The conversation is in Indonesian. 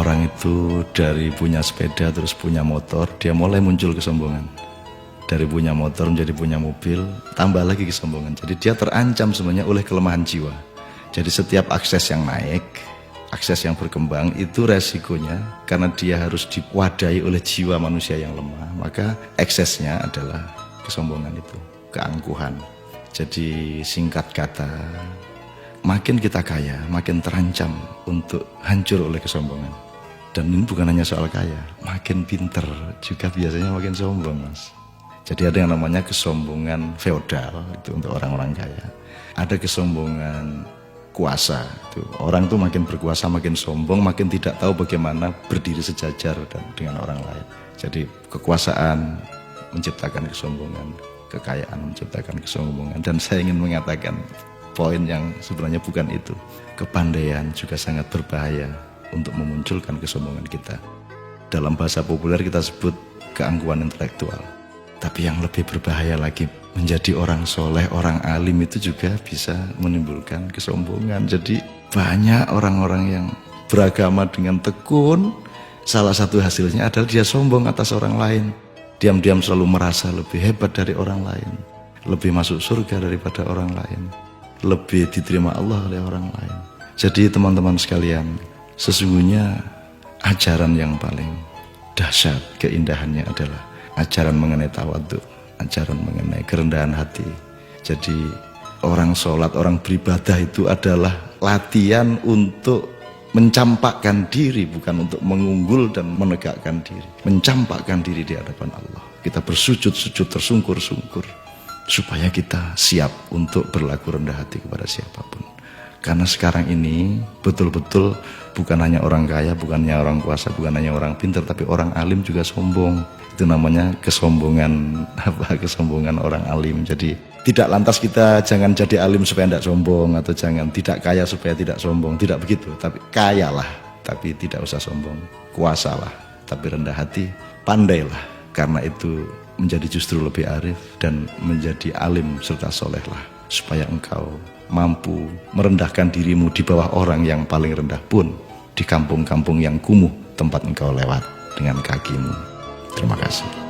Orang itu dari punya sepeda terus punya motor, dia mulai muncul kesombongan. Dari punya motor menjadi punya mobil, tambah lagi kesombongan. Jadi dia terancam sebenarnya oleh kelemahan jiwa. Jadi setiap akses yang naik, akses yang berkembang itu resikonya karena dia harus diwadahi oleh jiwa manusia yang lemah. Maka eksesnya adalah kesombongan itu, keangkuhan. Jadi singkat kata, makin kita kaya, makin terancam untuk hancur oleh kesombongan. Dan ini bukan hanya soal kaya, makin pinter juga biasanya makin sombong, Mas. Jadi ada yang namanya kesombongan feodal, itu untuk orang-orang kaya. Ada kesombongan kuasa, itu orang tuh makin berkuasa, makin sombong, makin tidak tahu bagaimana berdiri sejajar dengan orang lain. Jadi kekuasaan menciptakan kesombongan, kekayaan menciptakan kesombongan. Dan saya ingin mengatakan poin yang sebenarnya bukan itu. Kepandaian juga sangat berbahaya untuk memunculkan kesombongan kita. Dalam bahasa populer kita sebut keangkuhan intelektual. Tapi yang lebih berbahaya lagi, menjadi orang soleh, orang alim itu juga bisa menimbulkan kesombongan. Jadi banyak orang-orang yang beragama dengan tekun, salah satu hasilnya adalah dia sombong atas orang lain. Diam-diam selalu merasa lebih hebat dari orang lain, lebih masuk surga daripada orang lain, lebih diterima Allah oleh orang lain. Jadi teman-teman sekalian, sesungguhnya ajaran yang paling dahsyat keindahannya adalah ajaran mengenai tawadhu, ajaran mengenai kerendahan hati. Jadi orang sholat, orang beribadah itu adalah latihan untuk mencampakkan diri, bukan untuk mengunggul dan menegakkan diri. Mencampakkan diri di hadapan Allah. Kita bersujud-sujud tersungkur-sungkur supaya kita siap untuk berlaku rendah hati kepada siapapun. Karena sekarang ini betul-betul bukan hanya orang kaya, bukan hanya orang kuasa, bukan hanya orang pintar, tapi orang alim juga sombong. Itu namanya kesombongan, kesombongan orang alim. Jadi tidak lantas kita jangan jadi alim supaya tidak sombong, atau jangan tidak kaya supaya tidak sombong, tidak begitu. Tapi kayalah, tapi tidak usah sombong. Kuasalah, tapi rendah hati. Pandailah, karena itu menjadi justru lebih arif dan menjadi alim serta solehlah, supaya engkau mampu merendahkan dirimu di bawah orang yang paling rendah pun di kampung-kampung yang kumuh tempat engkau lewat dengan kakimu. Terima kasih.